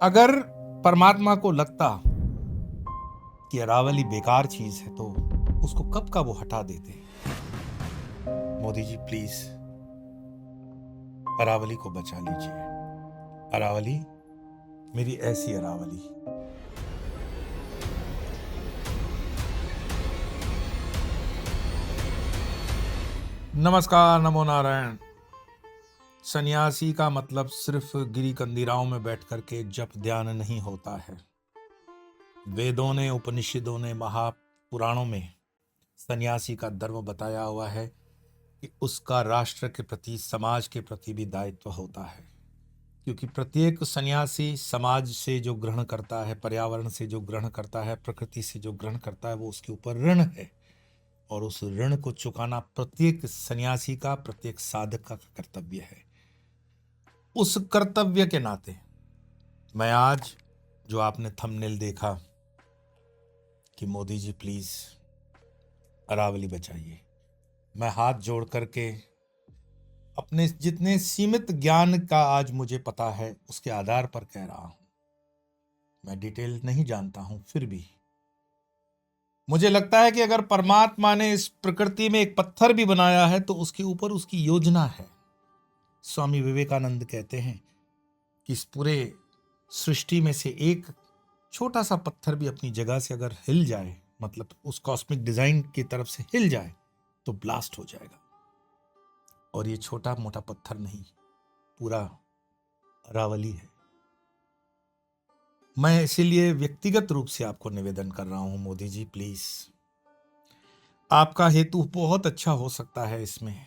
अगर परमात्मा को लगता कि अरावली बेकार चीज है तो उसको कब का वो हटा देते। मोदी जी प्लीज अरावली को बचा लीजिए। अरावली मेरी ऐसी अरावली। नमस्कार, नमो नारायण। सन्यासी का मतलब सिर्फ गिरी कंदीराओं में बैठ करके जप ध्यान नहीं होता है। वेदों ने, उपनिषदों ने, महापुराणों में सन्यासी का धर्म बताया हुआ है कि उसका राष्ट्र के प्रति, समाज के प्रति भी दायित्व होता है। क्योंकि प्रत्येक सन्यासी समाज से जो ग्रहण करता है, पर्यावरण से जो ग्रहण करता है, प्रकृति से जो ग्रहण करता है, वो उसके ऊपर ऋण है। और उस ऋण को चुकाना प्रत्येक सन्यासी का, प्रत्येक साधक का कर्तव्य है। उस कर्तव्य के नाते मैं आज, जो आपने थंबनेल देखा कि मोदी जी प्लीज अरावली बचाइए, मैं हाथ जोड़ करके अपने जितने सीमित ज्ञान का आज मुझे पता है उसके आधार पर कह रहा हूं। मैं डिटेल नहीं जानता हूं, फिर भी मुझे लगता है कि अगर परमात्मा ने इस प्रकृति में एक पत्थर भी बनाया है तो उसके ऊपर उसकी योजना है। स्वामी विवेकानंद कहते हैं कि इस पूरे सृष्टि में से एक छोटा सा पत्थर भी अपनी जगह से अगर हिल जाए, मतलब उस कॉस्मिक डिजाइन की तरफ से हिल जाए, तो ब्लास्ट हो जाएगा। और ये छोटा मोटा पत्थर नहीं, पूरा अरावली है। मैं इसीलिए व्यक्तिगत रूप से आपको निवेदन कर रहा हूं, मोदी जी प्लीज, आपका हेतु बहुत अच्छा हो सकता है। इसमें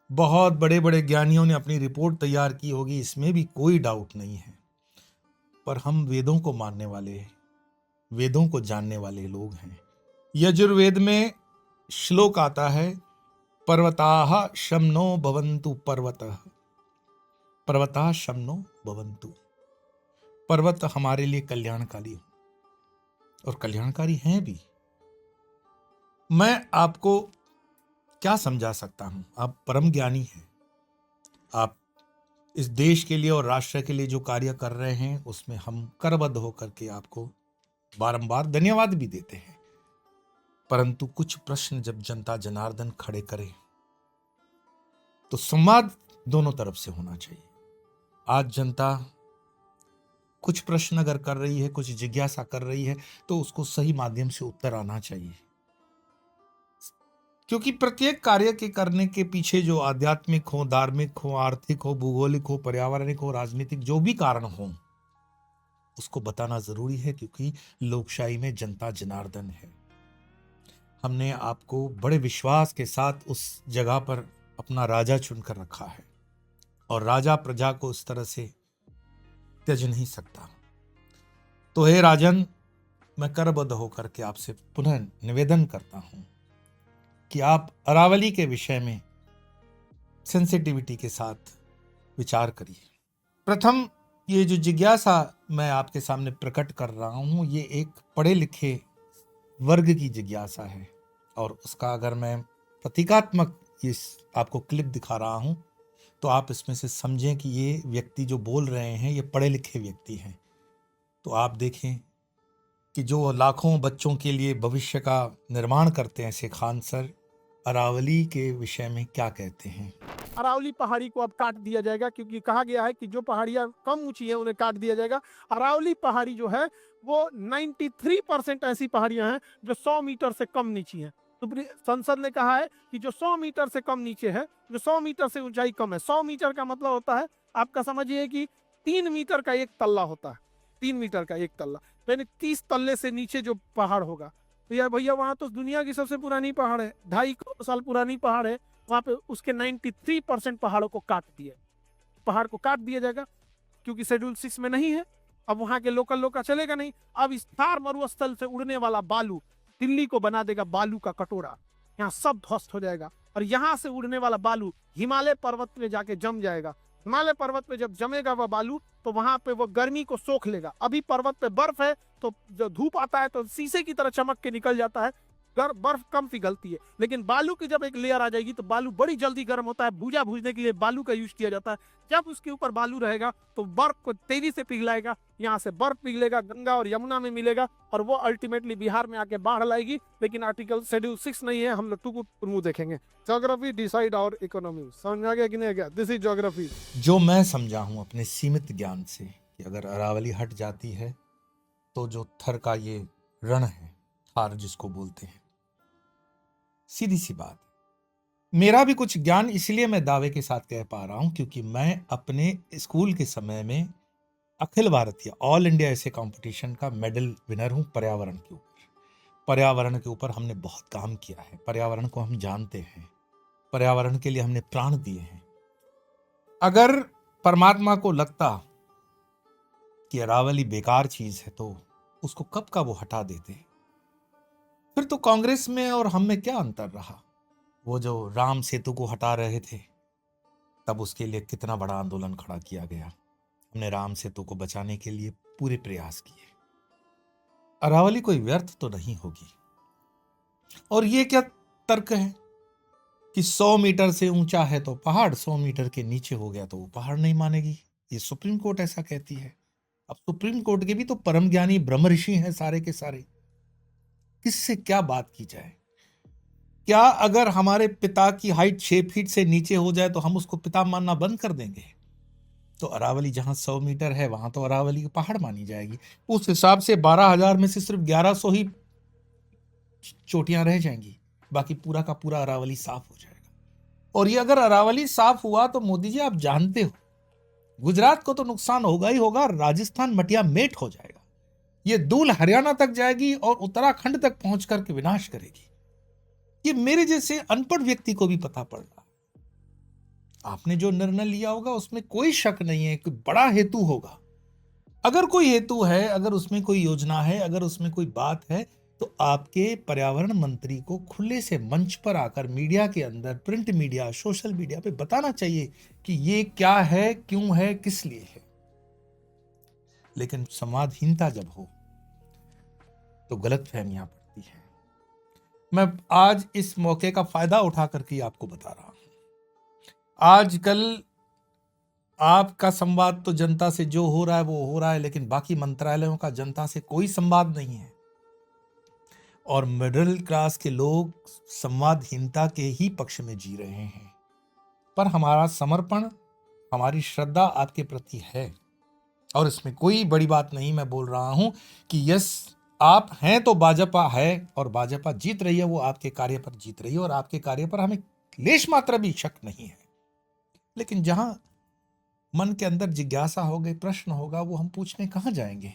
बहुत बड़े बड़े ज्ञानियों ने अपनी रिपोर्ट तैयार की होगी, इसमें भी कोई डाउट नहीं है। पर हम वेदों को मानने वाले, वेदों को जानने वाले लोग हैं। यजुर्वेद में श्लोक आता है, पर्वताः शम्नो भवन्तु पर्वतः, पर्वताः शम्नो भवन्तु। पर्वत हमारे लिए कल्याणकारी हो, और कल्याणकारी हैं भी। मैं आपको क्या समझा सकता हूं, आप परम ज्ञानी हैं। आप इस देश के लिए और राष्ट्र के लिए जो कार्य कर रहे हैं उसमें हम करबद्ध होकर के आपको बारंबार धन्यवाद भी देते हैं। परंतु कुछ प्रश्न जब जनता जनार्दन खड़े करे तो संवाद दोनों तरफ से होना चाहिए। आज जनता कुछ प्रश्न अगर कर रही है, कुछ जिज्ञासा कर रही है, तो उसको सही माध्यम से उत्तर आना चाहिए। क्योंकि प्रत्येक कार्य के करने के पीछे जो आध्यात्मिक हो, धार्मिक हो, आर्थिक हो, भूगोलिक हो, पर्यावरणिक हो, राजनीतिक, जो भी कारण हो, उसको बताना जरूरी है। क्योंकि लोकशाही में जनता जनार्दन है। हमने आपको बड़े विश्वास के साथ उस जगह पर अपना राजा चुनकर रखा है, और राजा प्रजा को इस तरह से त्यज नहीं सकता। तो हे राजन, मैं करबद्ध होकर के आपसे पुनः निवेदन करता हूं कि आप अरावली के विषय में सेंसिटिविटी के साथ विचार करिए। प्रथम, ये जो जिज्ञासा मैं आपके सामने प्रकट कर रहा हूं, ये एक पढ़े लिखे वर्ग की जिज्ञासा है। और उसका अगर मैं प्रतीकात्मक इस आपको क्लिप दिखा रहा हूं, तो आप इसमें से समझें कि ये व्यक्ति जो बोल रहे हैं ये पढ़े लिखे व्यक्ति हैं। तो आप देखें कि जो लाखों बच्चों के लिए भविष्य का निर्माण करते हैं, ऐसे खान सर अरावली के विषय में क्या कहते हैं। अरावली पहाड़ी को अब काट दिया जाएगा, क्योंकि कहा गया है कि जो पहाड़ियां कम ऊंची हैं उन्हें काट दिया जाएगा। अरावली पहाड़ी जो है वो 93% ऐसी पहाड़ियां हैं जो 100 मीटर से कम नीची हैं। तो संसद ने कहा है कि जो 100 मीटर से कम नीचे है, जो 100 मीटर से ऊंचाई कम है, 100 मीटर का मतलब होता है, आपका समझिए कि 3 मीटर का एक तल्ला होता है। 3 मीटर का एक तल्ला यानी 30 तल्ले से नीचे जो पहाड़ होगा, तो यार भैया वहां तो दुनिया की सबसे पुरानी पहाड़ है, 250 साल पुरानी पहाड़ है। वहां पे उसके 93% पहाड़ों को काट दिया, पहाड़ को काट दिया जाएगा, क्योंकि शेड्यूल 6 में नहीं है। अब वहां के लोकल लोग का चलेगा नहीं। अब इस थार मरुस्थल से उड़ने वाला बालू दिल्ली को बना देगा बालू का कटोरा, यहाँ सब ध्वस्त हो जाएगा। और यहाँ से उड़ने वाला बालू हिमालय पर्वत में जाके जम जाएगा। हिमालय पर्वत पे जब जमेगा वह बालू, तो वहां पे वो गर्मी को सोख लेगा। अभी पर्वत पे बर्फ है, तो जो धूप आता है तो शीशे की तरह चमक के निकल जाता है। बर्फ कम पिघलती है। लेकिन बालू की जब एक लेयर आ जाएगी तो बालू बड़ी जल्दी गर्म होता है। भूजा भूजने के लिए बालू का यूज किया जाता है। जब उसके ऊपर बालू रहेगा तो बर्फ को तेजी से पिघलाएगा, यहाँ से बर्फ पिघलेगा, गंगा और यमुना में मिलेगा और वो अल्टीमेटली बिहार में आके बाढ़ लाएगी। लेकिन आर्टिकल शेड्यूल 6 नहीं है, हम लोग 2 को मुंह देखेंगे। ज्योग्राफी डिसाइड और इकोनॉमी, समझ में आ गया कि नहीं आ गया? This is geography. जो मैं समझा हूं अपने सीमित ज्ञान से कि अगर अरावली हट जाती है तो जो थर का ये रण है, थार जिसको बोलते हैं, सीधी सी बात। मेरा भी कुछ ज्ञान इसलिए मैं दावे के साथ कह पा रहा हूं क्योंकि मैं अपने स्कूल के समय में अखिल भारतीय ऑल इंडिया ऐसे कंपटीशन का मेडल विनर हूं पर्यावरण के ऊपर। पर्यावरण के ऊपर हमने बहुत काम किया है, पर्यावरण को हम जानते हैं, पर्यावरण के लिए हमने प्राण दिए हैं। अगर परमात्मा को लगता कि अरावली बेकार चीज है तो उसको कब का वो हटा देते। फिर तो कांग्रेस में और हम में क्या अंतर रहा। वो जो राम सेतु को हटा रहे थे तब उसके लिए कितना बड़ा आंदोलन खड़ा किया गया। हमने राम सेतु को बचाने के लिए पूरे प्रयास किए। अरावली कोई व्यर्थ तो नहीं होगी। और ये क्या तर्क है कि 100 मीटर से ऊंचा है तो पहाड़, 100 मीटर के नीचे हो गया तो वो पहाड़ नहीं मानेगी। ये सुप्रीम कोर्ट ऐसा कहती है। अब सुप्रीम कोर्ट के भी तो परम ज्ञानी ब्रह्म ऋषि हैं सारे के सारे। किससे क्या बात की जाए? क्या अगर हमारे पिता की हाइट 6 फीट से नीचे हो जाए तो हम उसको पिता मानना बंद कर देंगे? तो अरावली जहां 100 मीटर है वहां तो अरावली की पहाड़ मानी जाएगी। उस हिसाब से 12,000 में से सिर्फ 1100 ही चोटियां रह जाएंगी, बाकी पूरा का पूरा अरावली साफ हो जाएगा। और ये अगर अरावली साफ हुआ तो मोदी जी आप जानते हो गुजरात को तो नुकसान होगा ही होगा, राजस्थान मटिया मेट हो जाएगा। ये दूल हरियाणा तक जाएगी और उत्तराखंड तक पहुंच करके विनाश करेगी। ये मेरे जैसे अनपढ़ व्यक्ति को भी पता पड़ रहा। आपने जो निर्णय लिया होगा उसमें कोई शक नहीं है कि बड़ा हेतु होगा। अगर कोई हेतु है, अगर उसमें कोई योजना है, अगर उसमें कोई बात है तो आपके पर्यावरण मंत्री को खुले से मंच पर आकर मीडिया के अंदर, प्रिंट मीडिया, सोशल मीडिया पे बताना चाहिए कि ये क्या है, क्यों है, किस लिए है। लेकिन संवादहीनता जब हो तो गलतफहमियां पड़ती हैं। मैं आज इस मौके का फायदा उठा करके आपको बता रहा हूं। आजकल आपका संवाद तो जनता से जो हो रहा है वो हो रहा है, लेकिन बाकी मंत्रालयों का जनता से कोई संवाद नहीं है। और मिडिल क्लास के लोग संवादहीनता के ही पक्ष में जी रहे हैं। पर हमारा समर्पण, हमारी श्रद्धा आपके प्रति है और इसमें कोई बड़ी बात नहीं। मैं बोल रहा हूं कि यस, आप हैं तो भाजपा है और भाजपा जीत रही है, वो आपके कार्य पर जीत रही है और आपके कार्य पर हमें लेश मात्र भी शक नहीं है। लेकिन जहां मन के अंदर जिज्ञासा हो गई, प्रश्न होगा, वो हम पूछने कहां जाएंगे?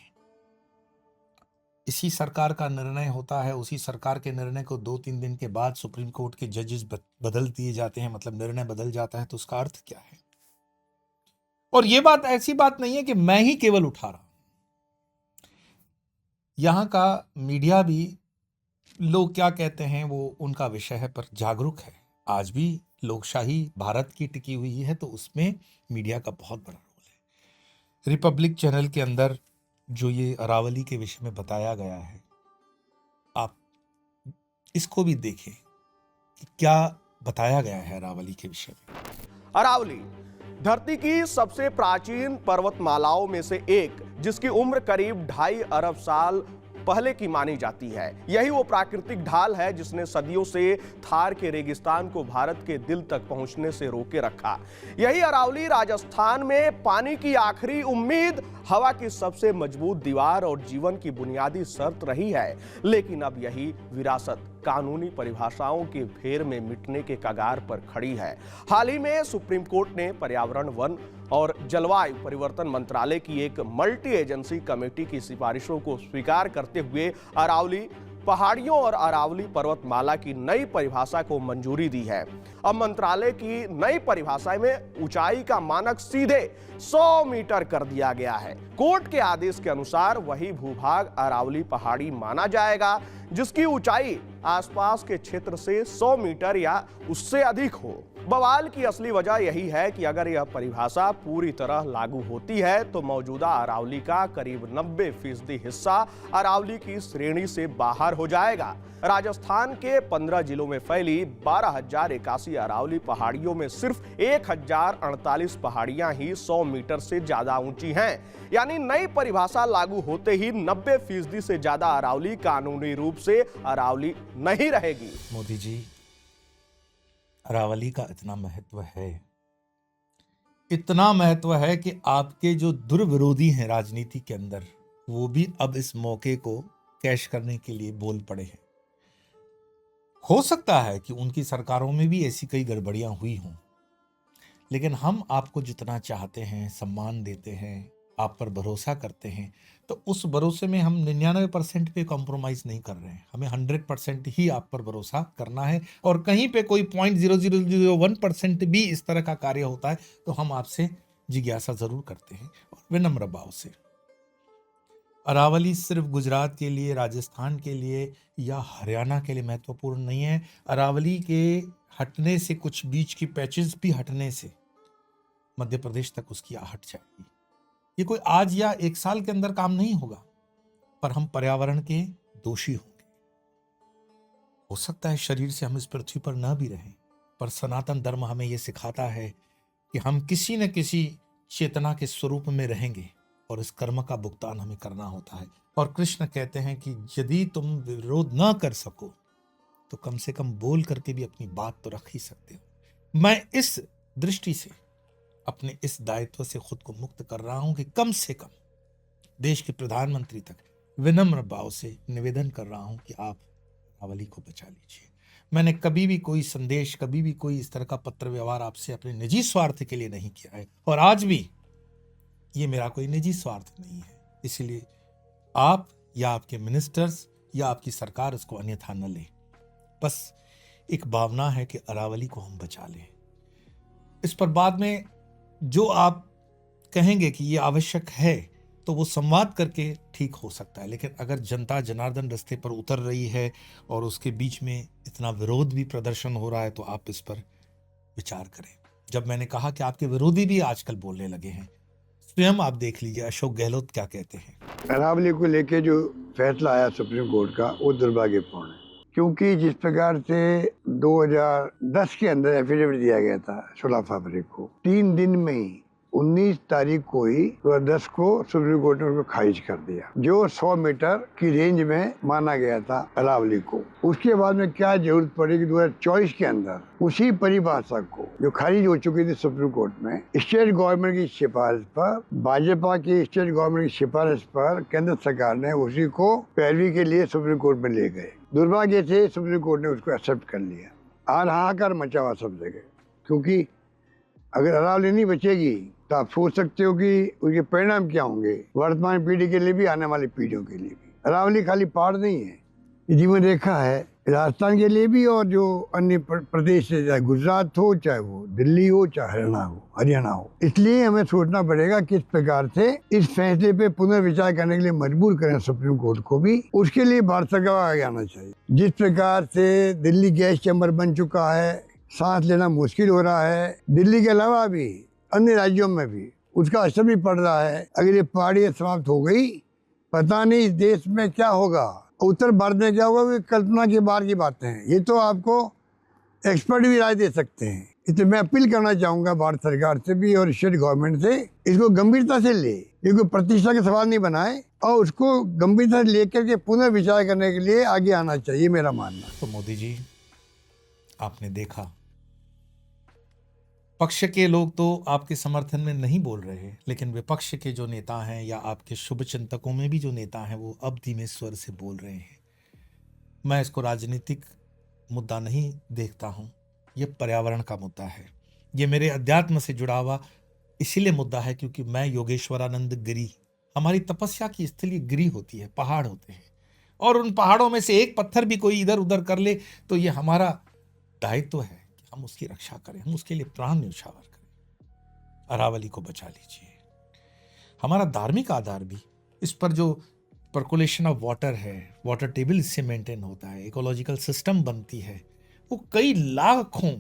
इसी सरकार का निर्णय होता है, उसी सरकार के निर्णय को 2-3 दिन के बाद सुप्रीम कोर्ट के जजेस बदल दिए जाते हैं, मतलब निर्णय बदल जाता है। तो उसका अर्थ क्या है? और ये बात ऐसी बात नहीं है कि मैं ही केवल उठा रहा हूं। यहां का मीडिया भी, लोग क्या कहते हैं वो उनका विषय है, पर जागरूक है। आज भी लोकशाही भारत की टिकी हुई है तो उसमें मीडिया का बहुत बड़ा रोल है। रिपब्लिक चैनल के अंदर जो ये अरावली के विषय में बताया गया है, आप इसको भी देखें कि क्या बताया गया है अरावली के विषय में। अरावली धरती की सबसे प्राचीन पर्वतमालाओं में से एक, जिसकी उम्र करीब 2.5 अरब साल पहले की मानी जाती है। यही वो प्राकृतिक ढाल है जिसने सदियों से थार के रेगिस्तान को भारत के दिल तक पहुंचने से रोके रखा। यही अरावली राजस्थान में पानी की आखिरी उम्मीद, हवा की सबसे मजबूत दीवार और जीवन की बुनियादी शर्त रही है। लेकिन अब यही विरासत कानूनी परिभाषाओं के फेर में मिटने के कगार पर खड़ी है। हाल ही में सुप्रीम कोर्ट ने पर्यावरण, वन और जलवायु परिवर्तन मंत्रालय की एक मल्टी एजेंसी कमेटी की सिफारिशों को स्वीकार करते हुए अरावली पहाड़ियों और अरावली पर्वतमाला की नई परिभाषा को मंजूरी दी है। अब मंत्रालय की नई परिभाषा में ऊंचाई का मानक सीधे 100 मीटर कर दिया गया है। कोर्ट के आदेश के अनुसार वही भूभाग अरावली पहाड़ी माना जाएगा जिसकी ऊंचाई आसपास के क्षेत्र से 100 मीटर या उससे अधिक हो। बवाल की असली वजह यही है कि अगर यह परिभाषा पूरी तरह लागू होती है तो मौजूदा अरावली का करीब 90% हिस्सा अरावली की श्रेणी से बाहर हो जाएगा। राजस्थान के 15 जिलों में फैली 12,081 अरावली पहाड़ियों में सिर्फ 1,048 पहाड़ियां ही 100 मीटर से ज्यादा ऊंची हैं। यानी नई परिभाषा लागू होते ही 90% से ज्यादा अरावली कानूनी रूप से अरावली नहीं रहेगी। मोदी जी, अरावली का इतना महत्व है कि आपके जो दुर्विरोधी हैं राजनीति के अंदर, वो भी अब इस मौके को कैश करने के लिए बोल पड़े हैं। हो सकता है कि उनकी सरकारों में भी ऐसी कई गड़बड़ियां हुई हों, लेकिन हम आपको जितना चाहते हैं, सम्मान देते हैं, आप पर भरोसा करते हैं, तो उस भरोसे में हम 99% पे कॉम्प्रोमाइज नहीं कर रहे हैं। हमें 100% ही आप पर भरोसा करना है, और कहीं पे कोई 0.0001% भी इस तरह का कार्य होता है तो हम आपसे जिज्ञासा जरूर करते हैं और विनम्र भाव से। अरावली सिर्फ गुजरात के लिए, राजस्थान के लिए या हरियाणा के लिए महत्वपूर्ण नहीं है। अरावली के हटने से, कुछ बीच की पैचेस भी हटने से मध्य प्रदेश तक उसकी आहट जाएगी। ये कोई आज या एक साल के अंदर काम नहीं होगा, पर हम पर्यावरण के दोषी होंगे। हो सकता है शरीर से हम इस पृथ्वी पर न भी रहें, पर सनातन धर्म हमें यह सिखाता है कि हम किसी न किसी चेतना के स्वरूप में रहेंगे और इस कर्म का भुगतान हमें करना होता है। और कृष्ण कहते हैं कि यदि तुम विरोध न कर सको तो कम से कम बोल करके भी अपनी बात तो रख ही सकते हो। मैं इस दृष्टि से अपने इस दायित्व से खुद को मुक्त कर रहा हूं कि कम से कम देश के प्रधानमंत्री तक विनम्र भाव से निवेदन कर रहा हूं कि आप अरावली को बचा लीजिए। मैंने कभी भी कोई संदेश, कभी भी कोई इस तरह का पत्र व्यवहार आपसे अपने निजी स्वार्थ के लिए नहीं किया है, और आज भी ये मेरा कोई निजी स्वार्थ नहीं है। इसलिए आप या आपके मिनिस्टर्स या आपकी सरकार इसको अन्यथा न ले। बस एक भावना है कि अरावली को हम बचा लें। इस पर बाद में जो आप कहेंगे कि ये आवश्यक है तो वो संवाद करके ठीक हो सकता है, लेकिन अगर जनता जनार्दन रास्ते पर उतर रही है और उसके बीच में इतना विरोध भी प्रदर्शन हो रहा है तो आप इस पर विचार करें। जब मैंने कहा कि आपके विरोधी भी आजकल बोलने लगे हैं, स्वयं आप देख लीजिए अशोक गहलोत क्या कहते हैं। अरावली को लेके जो फैसला आया सुप्रीम कोर्ट का, वो दुर्भाग्यपूर्ण है, क्योंकि जिस प्रकार से 2010 के अंदर एफिडेविट दिया गया था 16 फरवरी को, 3 दिन में ही 19 तारीख को ही 2010 को सुप्रीम कोर्ट ने उसको खारिज कर दिया, जो 100 मीटर की रेंज में माना गया था अरावली को। उसके बाद में क्या जरूरत पड़ी कि 2024 के अंदर उसी परिभाषा को, जो खारिज हो चुकी थी सुप्रीम कोर्ट में, स्टेट गवर्नमेंट की सिफारिश पर, भाजपा की स्टेट गवर्नमेंट की सिफारिश पर केंद्र सरकार ने उसी को पैरवी के लिए सुप्रीम कोर्ट में ले गए। दुर्भाग्य से सुप्रीम कोर्ट ने उसको एक्सेप्ट कर लिया और हाहाकार मचा हुआ सब जगह, क्योंकि अगर अरावली नहीं बचेगी तो आप सोच सकते हो कि उसके परिणाम क्या होंगे वर्तमान पीढ़ी के लिए भी, आने वाली पीढ़ियों के लिए भी। अरावली खाली पहाड़ नहीं है, ये जीवन रेखा है राजस्थान के लिए भी, और जो अन्य प्रदेश से, चाहे गुजरात हो, चाहे वो दिल्ली हो, चाहे हरियाणा हो। इसलिए हमें सोचना पड़ेगा किस प्रकार से इस फैसले पे पुनर्विचार करने के लिए मजबूर करें सुप्रीम कोर्ट को भी। उसके लिए भारत सरकार आगे आना चाहिए। जिस प्रकार से दिल्ली गैस चैम्बर बन चुका है, सांस लेना मुश्किल हो रहा है, दिल्ली के अलावा भी अन्य राज्यों में भी उसका असर भी पड़ रहा है। अगर ये पहाड़ी समाप्त हो गई, पता नहीं इस देश में क्या होगा, उत्तर भारत में क्या होगा, कल्पना के बाहर की बातें हैं। ये तो आपको एक्सपर्ट भी राय दे सकते हैं। इसलिए मैं अपील करना चाहूँगा भारत सरकार से भी और स्टेट गवर्नमेंट से, इसको गंभीरता से ले, ये कोई प्रतिष्ठा के सवाल नहीं बनाए, और उसको गंभीरता से लेकर के पुनर्विचार करने के लिए आगे आना चाहिए, मेरा मानना। तो मोदी जी, आपने देखा पक्ष के लोग तो आपके समर्थन में नहीं बोल रहे, लेकिन विपक्ष के जो नेता हैं या आपके शुभ चिंतकों में भी जो नेता हैं वो अब धीमे स्वर से बोल रहे हैं। मैं इसको राजनीतिक मुद्दा नहीं देखता हूँ, ये पर्यावरण का मुद्दा है। ये मेरे अध्यात्म से जुड़ा हुआ इसीलिए मुद्दा है क्योंकि मैं योगेश्वरानंद गिरी, हमारी तपस्या की स्थली गिरी होती है, पहाड़ होते हैं, और उन पहाड़ों में से एक पत्थर भी कोई इधर उधर कर ले तो ये हमारा दायित्व है कि हम उसकी रक्षा करें, हम उसके लिए प्राण न्यौछावर करें। अरावली को बचा लीजिए। हमारा धार्मिक आधार भी, इस पर जो पर्कुलेशन ऑफ वाटर है, वाटर टेबल इससे मेंटेन होता है, इकोलॉजिकल सिस्टम बनती है, वो कई लाखों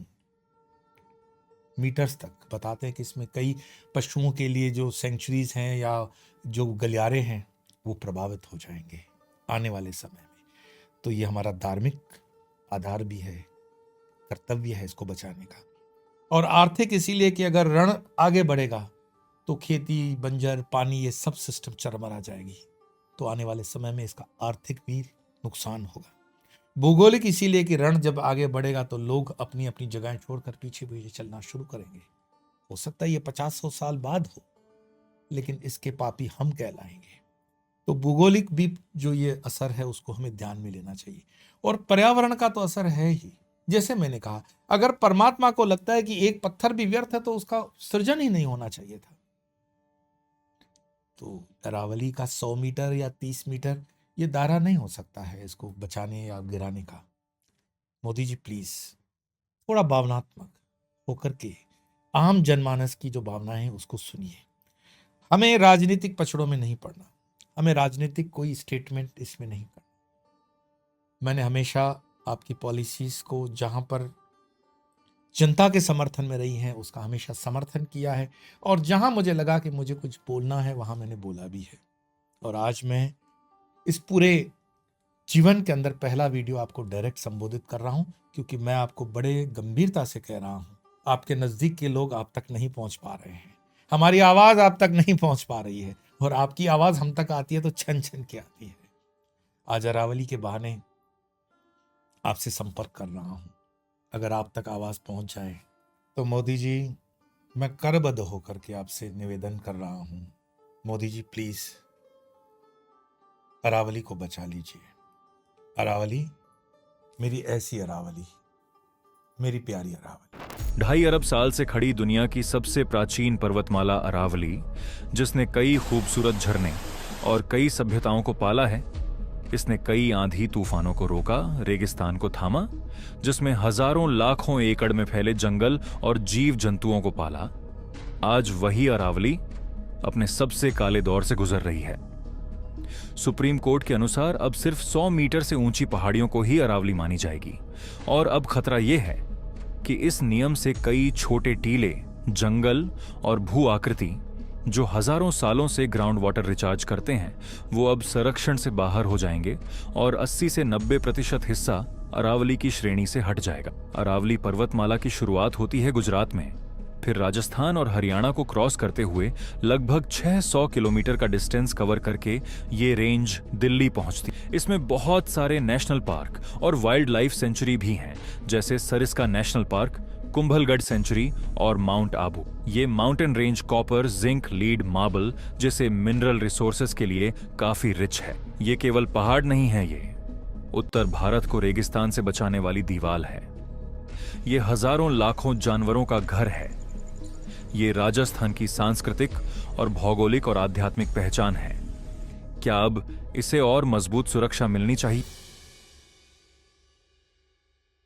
मीटर्स तक। बताते हैं कि इसमें कई पशुओं के लिए जो सेंचुरीज हैं या जो गलियारे हैं वो प्रभावित हो जाएंगे आने वाले समय में। तो ये हमारा धार्मिक आधार भी है, कर्तव्य है इसको बचाने का। और आर्थिक इसीलिए कि अगर रण आगे बढ़ेगा तो खेती, बंजर, पानी, ये सब सिस्टम चरमरा जाएगी। तो आने वाले समय में इसका आर्थिक भी नुकसान होगा। भूगोलिक इसीलिए कि रण जब आगे बढ़ेगा तो लोग अपनी अपनी जगहें छोड़कर पीछे पीछे चलना शुरू करेंगे। हो सकता है ये 50-100 साल बाद हो, लेकिन इसके पापी हम कहलाएंगे। तो भूगोलिक भी जो ये असर है उसको हमें ध्यान में लेना चाहिए। और पर्यावरण का तो असर है ही। जैसे मैंने कहा, अगर परमात्मा को लगता है कि एक पत्थर भी व्यर्थ है तो उसका सृजन ही नहीं होना चाहिए था। तो अरावली का 100 मीटर या 30 मीटर ये दायरा नहीं हो सकता है इसको बचाने या गिराने का। मोदी जी प्लीज थोड़ा भावनात्मक होकर के आम जनमानस की जो भावनाएं हैं उसको सुनिए। हमें राजनीतिक पछड़ों में नहीं पड़ना, हमें राजनीतिक कोई स्टेटमेंट इसमें नहीं करना। मैंने हमेशा आपकी पॉलिसीज को जहां पर जनता के समर्थन में रही हैं उसका हमेशा समर्थन किया है, और जहां मुझे लगा कि मुझे कुछ बोलना है वहां मैंने बोला भी है। और आज मैं इस पूरे जीवन के अंदर पहला वीडियो आपको डायरेक्ट संबोधित कर रहा हूं, क्योंकि मैं आपको बड़े गंभीरता से कह रहा हूं। आपके नजदीक के लोग आप तक नहीं पहुंच पा रहे हैं, हमारी आवाज आप तक नहीं पहुंच पा रही है, और आपकी आवाज हम तक आती है तो छन छन के आती है। आज अरावली के बहाने आपसे संपर्क कर रहा हूं। अगर आप तक आवाज पहुंच जाए तो मोदी जी मैं करबद्ध होकर के आपसे निवेदन कर रहा हूं, मोदी जी प्लीज अरावली को बचा लीजिए। अरावली, मेरी ऐसी अरावली, मेरी प्यारी अरावली। 2.5 अरब साल से खड़ी दुनिया की सबसे प्राचीन पर्वतमाला अरावली, जिसने कई खूबसूरत झरने और कई सभ्यताओं को पाला है। इसने कई आंधी तूफानों को रोका, रेगिस्तान को थामा, जिसमें हजारों लाखों एकड़ में फैले जंगल और जीव जंतुओं को पाला। आज वही अरावली अपने सबसे काले दौर से गुजर रही है। सुप्रीम कोर्ट के अनुसार अब सिर्फ 100 मीटर से ऊंची पहाड़ियों को ही अरावली मानी जाएगी। और अब खतरा यह है कि इस नियम से कई छोटे टीले, जंगल और भू आकृति जो हजारों सालों से ग्राउंड वाटर रिचार्ज करते हैं, वो अब संरक्षण से बाहर हो जाएंगे और 80 से 90% हिस्सा अरावली की श्रेणी से हट जाएगा। अरावली पर्वतमाला की शुरुआत होती है गुजरात में, फिर राजस्थान और हरियाणा को क्रॉस करते हुए लगभग 600 किलोमीटर का डिस्टेंस कवर करके ये रेंज दिल्ली पहुंचती। इसमें बहुत सारे नेशनल पार्क और वाइल्ड लाइफ सेंचुरी भी हैं, जैसे Sariska national park, Kumbhalgarh sanctuary और माउंट आबू। ये mountain range copper, zinc, lead, marble जैसे मिनरल रिसोर्सेज के लिए काफी रिच है। ये केवल पहाड़ नहीं है, ये उत्तर भारत को रेगिस्तान से बचाने वाली दीवार है। ये हजारों लाखों जानवरों का घर है। ये राजस्थान की सांस्कृतिक और भौगोलिक और आध्यात्मिक पहचान है। क्या अब इसे और मजबूत सुरक्षा मिलनी चाहिए?